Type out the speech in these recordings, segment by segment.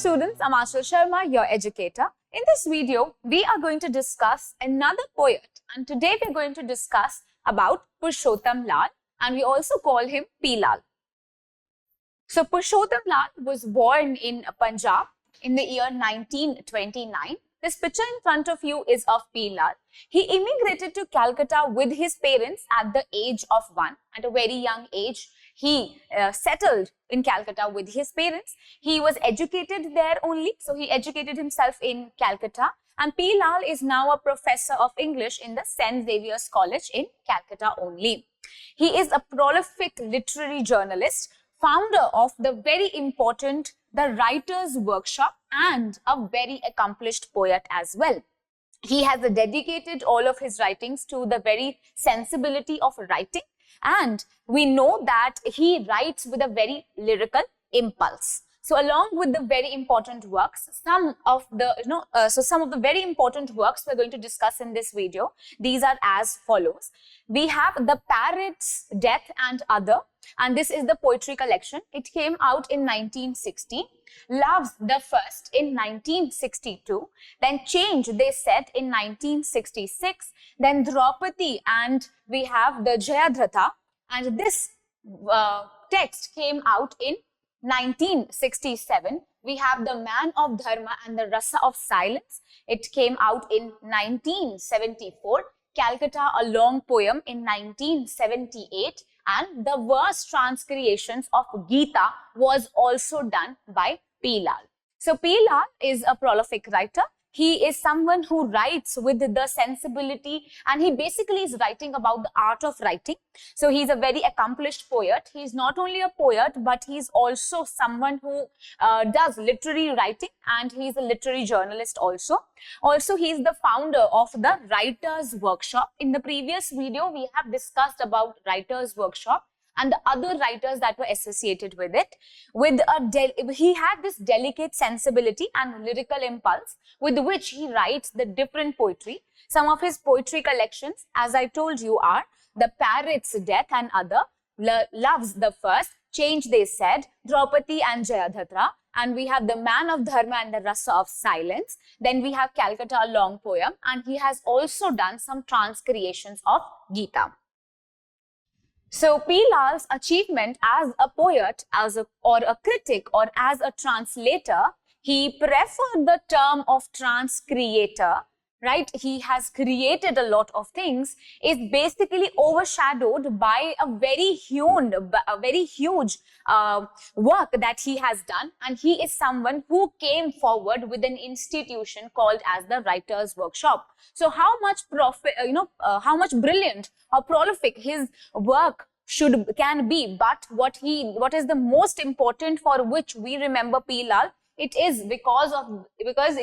students, I'm Aanchal Sharma, your educator. In this video, we are going to discuss another poet, and today we're going to discuss about Purushottam Lal, and we also call him P. Lal. So Purushottam Lal was born in Punjab in the year 1929. This picture in front of you is of P. Lal. He immigrated to Calcutta with his parents at the age of 1. At a very young age, he settled in Calcutta with his parents. He was educated there only, so he educated himself in Calcutta. And P. Lal is now a professor of English in the St. Xavier's College in Calcutta only. He is a prolific literary journalist, founder of the very important The Writer's Workshop, and a very accomplished poet as well. He has dedicated all of his writings to the very sensibility of writing, and we know that he writes with a very lyrical impulse. So along with the very important works, some of the very important works we're going to discuss in this video, these are as follows. We have The Parrot's Death and Other, and this is the poetry collection. It came out in 1960. Love's the First in 1962. Then Change, They Said in 1966. Then Draupadi, and we have the Jayadratha, and this text came out in 1967. We have The Man of Dharma and the Rasa of Silence. It came out in 1974. Calcutta, a Long Poem in 1978. And the verse transcreations of Gita was also done by P. Lal. So P. Lal is a prolific writer. He is someone who writes with the sensibility, and he basically is writing about the art of writing. So he's a very accomplished poet. He's not only a poet, but he's also someone who does literary writing, and he's a literary journalist also. Also, he's the founder of the Writer's Workshop. In the previous video, we have discussed about Writer's Workshop and the other writers that were associated with it. He had this delicate sensibility and lyrical impulse with which he writes the different poetry. Some of his poetry collections, as I told you, are The Parrot's Death and Other, Love's the First, Change, They Said, Draupadi and Jayadratha, and we have The Man of Dharma and the Rasa of Silence. Then we have Calcutta, a Long Poem, and he has also done some transcreations of Gita. So P. Lal's achievement as a poet, or a critic, or as a translator, he preferred the term of transcreator, right? He has created a lot of things, is basically overshadowed by a very huge work that he has done, and he is someone who came forward with an institution called as the Writer's Workshop. So how much how much brilliant or prolific his work can be, but what is the most important for which we remember P. Lal? It is because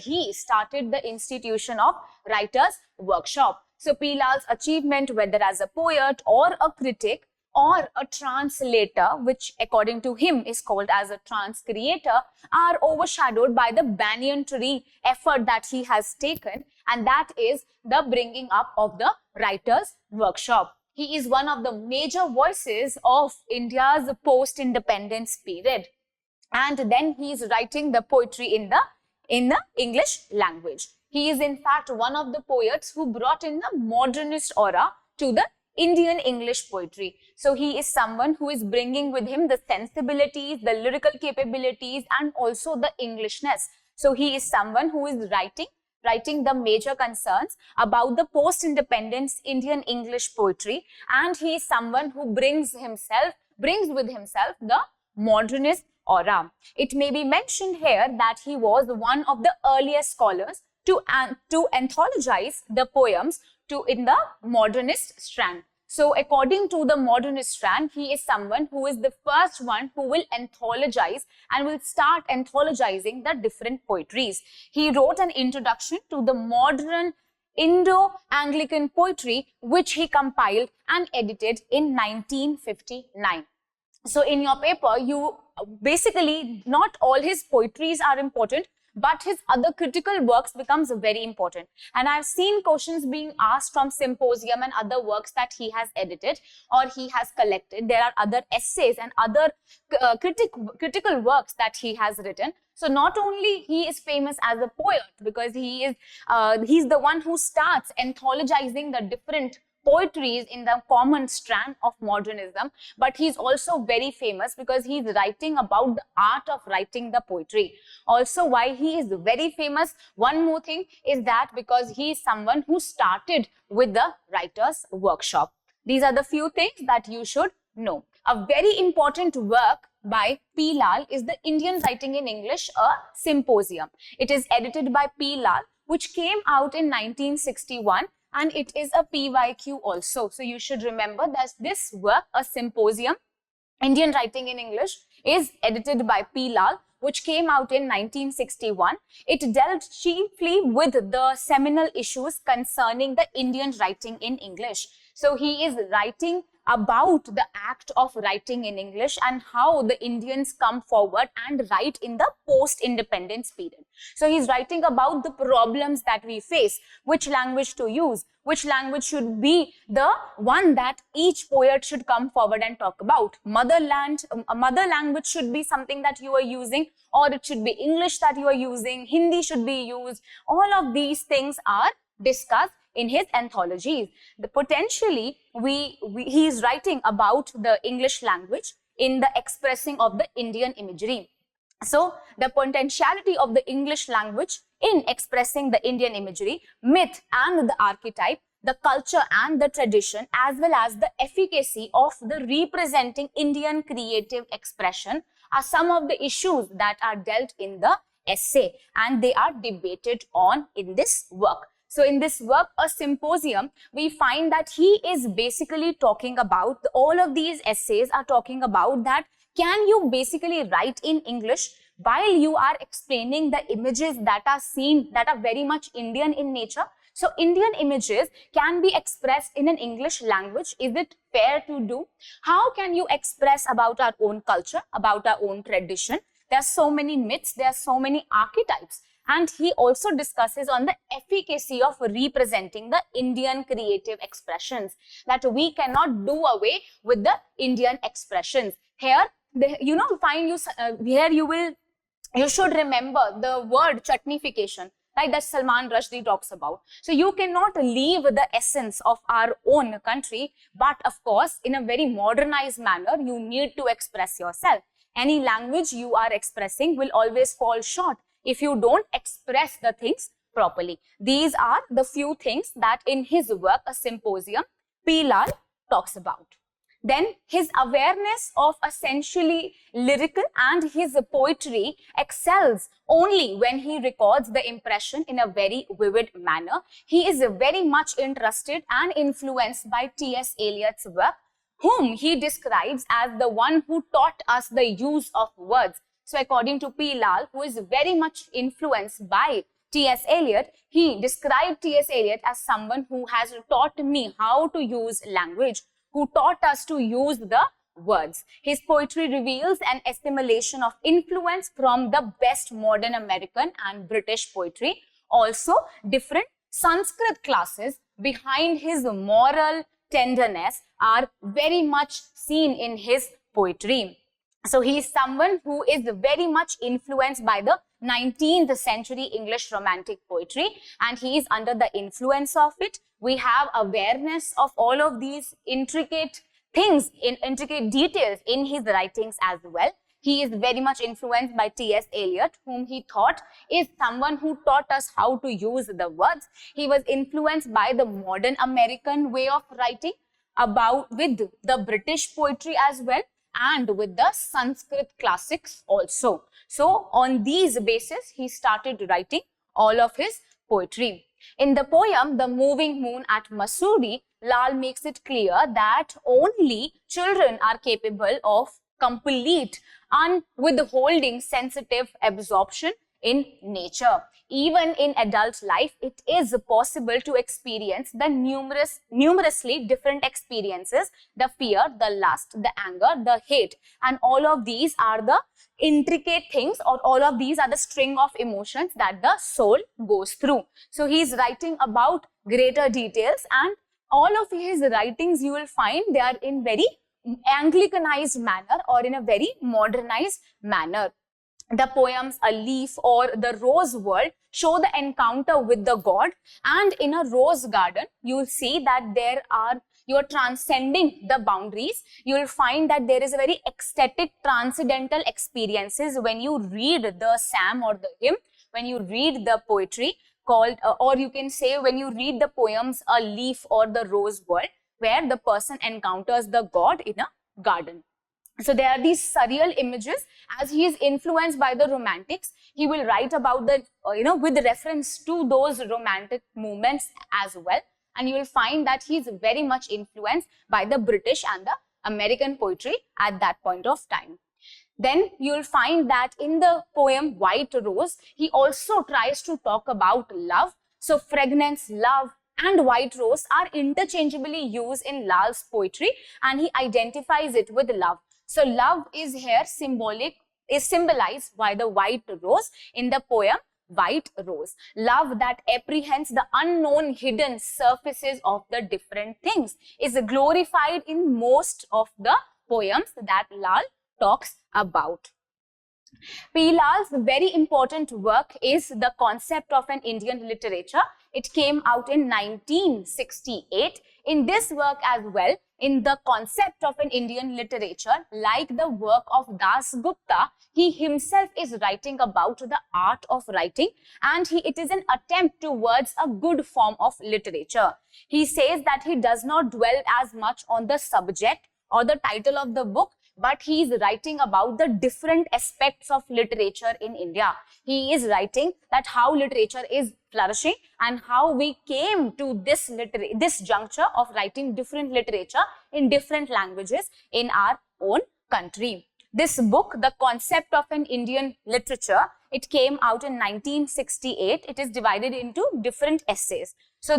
he started the institution of Writer's Workshop. So P. Lal's achievement, whether as a poet or a critic or a translator, which according to him is called as a transcreator, are overshadowed by the banyan tree effort that he has taken, and that is the bringing up of the Writer's Workshop. He is one of the major voices of India's post-independence period. And then he is writing the poetry in the English language. He is in fact one of the poets who brought in the modernist aura to the Indian English poetry. So he is someone who is bringing with him the sensibilities, the lyrical capabilities, and also the Englishness. So he is someone who is writing the major concerns about the post-independence Indian English poetry, and he is someone who brings with himself the modernist aura. It may be mentioned here that he was one of the earliest scholars to anthologize the poems in the modernist strand. So according to the modernist strand, he is someone who is the first one who will anthologize and will start anthologizing the different poetries. He wrote an introduction to the modern Indo-Anglican poetry, which he compiled and edited in 1959. So in your paper, basically not all his poetries are important, but his other critical works becomes very important. And I've seen questions being asked from symposium and other works that he has edited or he has collected. There are other essays and other critical works that he has written. So not only he is famous as a poet because he's the one who starts anthologizing the different poetries in the common strand of modernism, but he's also very famous because he's writing about the art of writing the poetry. Also, why he is very famous, one more thing is that because he is someone who started with the writer's workshop. These are the few things that you should know. A very important work by P. Lal is the Indian Writing in English, a symposium. It is edited by P. Lal, which came out in 1961, and it is a PYQ also. So you should remember that this work, a symposium, Indian Writing in English, is edited by P. Lal, which came out in 1961. It dealt chiefly with the seminal issues concerning the Indian writing in English. So he is writing about the act of writing in English and how the Indians come forward and write in the post-independence period. So he's writing about the problems that we face, which language to use, which language should be the one that each poet should come forward and talk about. Mother language should be something that you are using, or it should be English that you are using, Hindi should be used. All of these things are discussed in his anthologies. Potentially, he is writing about the English language in the expressing of the Indian imagery. So, the potentiality of the English language in expressing the Indian imagery, myth and the archetype, the culture and the tradition, as well as the efficacy of the representing Indian creative expression are some of the issues that are dealt in the essay, and they are debated on in this work. So in this work, a symposium, we find that he is basically talking about, all of these essays are talking about that, can you basically write in English while you are explaining the images that are seen, that are very much Indian in nature? So Indian images can be expressed in an English language. Is it fair to do? How can you express about our own culture, about our own tradition? There are so many myths, there are so many archetypes. And he also discusses on the efficacy of representing the Indian creative expressions, that we cannot do away with the Indian expressions. Here, you should remember the word chutneyfication, right, that Salman Rushdie talks about. So you cannot leave the essence of our own country, but of course, in a very modernized manner, you need to express yourself. Any language you are expressing will always fall short if you don't express the things properly. These are the few things that in his work, a symposium, P. Lal talks about. Then his awareness of essentially lyrical and his poetry excels only when he records the impression in a very vivid manner. He is very much interested and influenced by T.S. Eliot's work, whom he describes as the one who taught us the use of words. So according to P. Lal, who is very much influenced by T.S. Eliot, he described T.S. Eliot as someone who has taught me how to use language, who taught us to use the words. His poetry reveals an assimilation of influence from the best modern American and British poetry. Also, different Sanskrit classes behind his moral tenderness are very much seen in his poetry. So he is someone who is very much influenced by the 19th century English romantic poetry, and he is under the influence of it. We have awareness of all of these intricate things, intricate details in his writings as well. He is very much influenced by T.S. Eliot, whom he thought is someone who taught us how to use the words. He was influenced by the modern American way of writing, with the British poetry as well, and with the Sanskrit classics also. So on these basis, he started writing all of his poetry. In the poem, The Moving Moon at Mussoorie, Lal makes it clear that only children are capable of complete unwithholding sensitive absorption in nature. Even in adult life, it is possible to experience the numerously different experiences, the fear, the lust, the anger, the hate, and all of these are the intricate things, or all of these are the string of emotions that the soul goes through. So he's writing about greater details, and all of his writings you will find they are in very Anglicanized manner or in a very modernized manner. The poems A Leaf or The Rose World show the encounter with the god, and in a rose garden you will see that you are transcending the boundaries. You will find that there is a very ecstatic transcendental experiences when you read the psalm or the hymn, when you read the poetry called or you can say when you read the poems A Leaf or The Rose World, where the person encounters the god in a garden. So there are these surreal images. As he is influenced by the romantics, he will write about the, with reference to those romantic movements as well. And you will find that he is very much influenced by the British and the American poetry at that point of time. Then you will find that in the poem White Rose, he also tries to talk about love. So fragrance, love, and white rose are interchangeably used in Lal's poetry, and he identifies it with love. So love is here symbolized by the white rose in the poem White Rose. Love that apprehends the unknown hidden surfaces of the different things is glorified in most of the poems that Lal talks about. P. Lal's very important work is The Concept of an Indian Literature. It came out in 1968. In this work as well, in The Concept of an Indian Literature, like the work of Das Gupta, he himself is writing about the art of writing, and it is an attempt towards a good form of literature. He says that he does not dwell as much on the subject or the title of the book, but he is writing about the different aspects of literature in India. He is writing that how literature is flourishing and how we came to this juncture of writing different literature in different languages in our own country. This book, The Concept of an Indian Literature, it came out in 1968. It is divided into different essays. So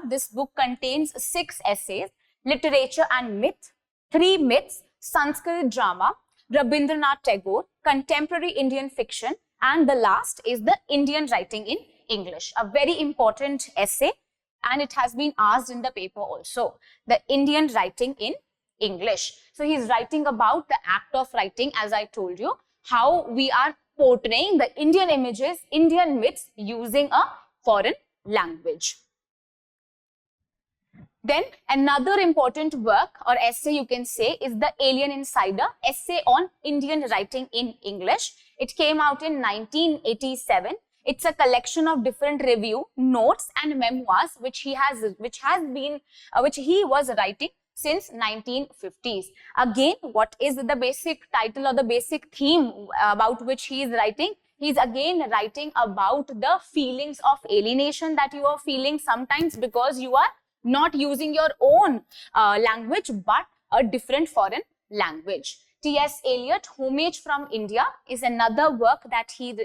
this book contains 6 essays: Literature and Myth, 3 myths, Sanskrit drama, Rabindranath Tagore, contemporary Indian fiction, and the last is the Indian writing in English. A very important essay, and it has been asked in the paper also. The Indian writing in English. So he is writing about the act of writing, as I told you, how we are portraying the Indian images, Indian myths using a foreign language. Then another important work or essay you can say is The Alien Insider, essay on Indian writing in English. It came out in 1987. It's a collection of different review, notes and memoirs which he was writing since 1950s. Again, what is the basic title or the basic theme about which he is writing? He is again writing about the feelings of alienation that you are feeling sometimes because you are not using your own language but a different foreign language. T.S. Eliot, Homage from India, is another work that he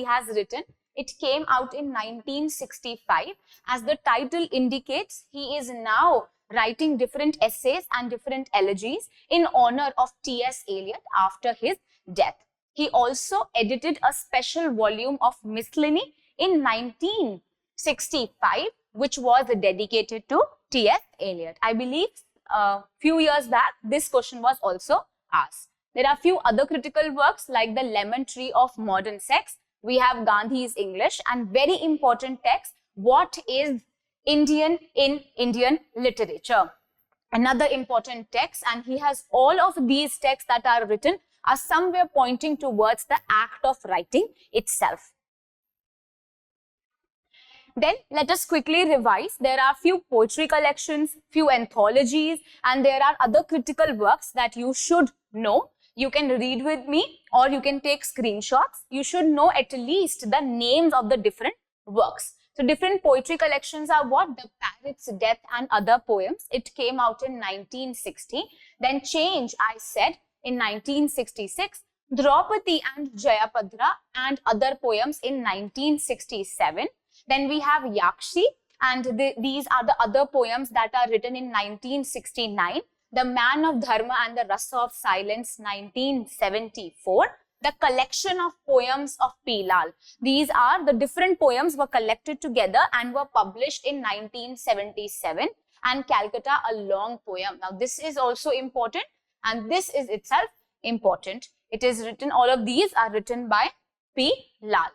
has written. It came out in 1965. As the title indicates, he is now writing different essays and different elegies in honor of T.S. Eliot after his death. He also edited a special volume of Miscellany in 1965, which was dedicated to T.S. Eliot. I believe a few years back, this question was also asked. There are a few other critical works like The Lemon Tree of Modern Sex. We have Gandhi's English, and very important text, What is Indian in Indian Literature? Another important text, and he has all of these texts that are written are somewhere pointing towards the act of writing itself. Then let us quickly revise. There are few poetry collections, few anthologies, and there are other critical works that you should know. You can read with me or you can take screenshots. You should know at least the names of the different works. So different poetry collections are what? The Parrot's Death and Other Poems. It came out in 1960. Then Change, I said, in 1966. Draupadi and Jayapadra and other poems in 1967. Then we have Yakshi, and these are the other poems that are written in 1969. The Man of Dharma and the Rasa of Silence, 1974. The collection of poems of P. Lal. These are the different poems were collected together and were published in 1977. And Calcutta, a long poem. Now this is also important, and this is itself important. It is written, all of these are written by P. Lal.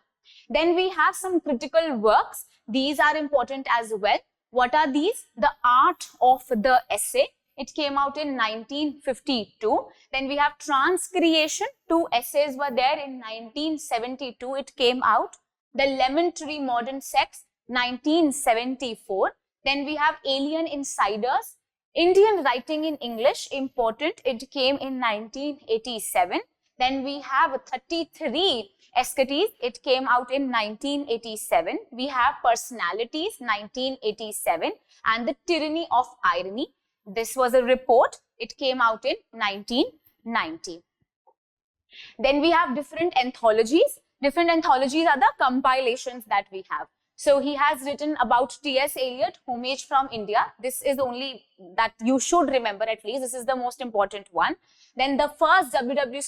Then we have some critical works. These are important as well. What are these? The Art of the Essay. It came out in 1952. Then we have Transcreation. 2 essays were there in 1972. It came out. The Lemon Tree Modern Sex, 1974. Then we have Alien Insiders. Indian Writing in English, important. It came in 1987. Then we have 33 Eschates. It came out in 1987. We have Personalities, 1987. And The Tyranny of Irony. This was a report. It came out in 1990. Then we have different anthologies. Different anthologies are the compilations that we have. So he has written about T.S. Eliot, Homage from India. This is only that you should remember at least. This is the most important one. Then the first WW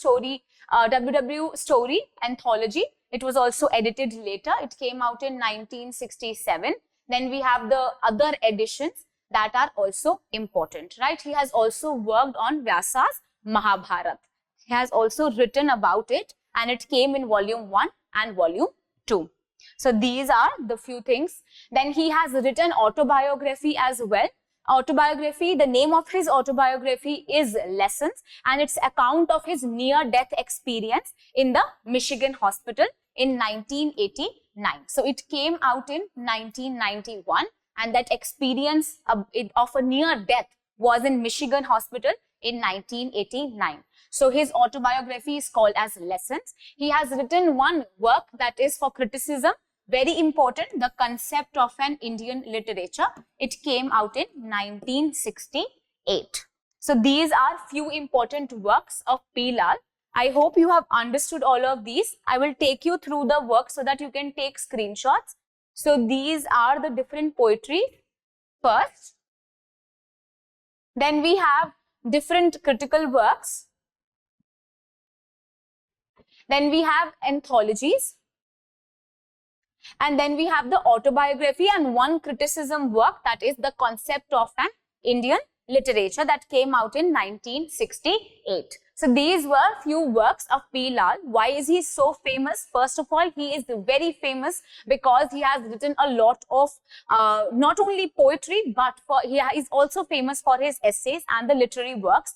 story anthology. It was also edited later. It came out in 1967. Then we have the other editions that are also important, right? He has also worked on Vyasa's Mahabharata. He has also written about it, and it came in volume 1 and volume 2. So these are the few things. Then he has written autobiography as well. Autobiography, the name of his autobiography is Lessons, and it's account of his near-death experience in the Michigan hospital in 1989. So it came out in 1991, and that experience of a near death was in Michigan hospital in 1989. So his autobiography is called as Lessons. He has written one work that is for criticism, very important, The Concept of an Indian Literature. It came out in 1968. So these are few important works of P. Lal. I hope you have understood all of these. I will take you through the work so that you can take screenshots. So these are the different poetry first. Then we have different critical works. Then we have anthologies. And then we have the autobiography and one criticism work, that is The Concept of an Indian Literature, that came out in 1968. So these were few works of P. Lal. Why is he so famous? First of all, he is very famous because he has written a lot of not only poetry, but he is also famous for his essays and the literary works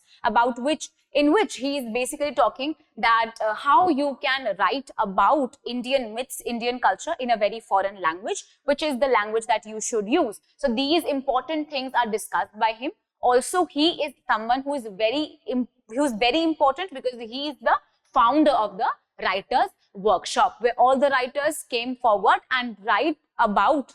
in which he is basically talking that how you can write about Indian myths, Indian culture in a very foreign language, which is the language that you should use. So these important things are discussed by him. Also, he is someone who is very important because he is the founder of the Writers Workshop, where all the writers came forward and wrote about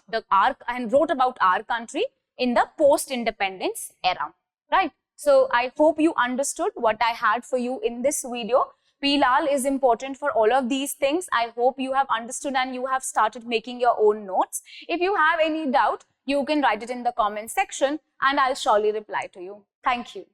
our country in the post-independence era, right? So I hope you understood what I had for you in this video. P. Lal is important for all of these things. I hope you have understood and you have started making your own notes. If you have any doubt, you can write it in the comment section and I'll surely reply to you. Thank you.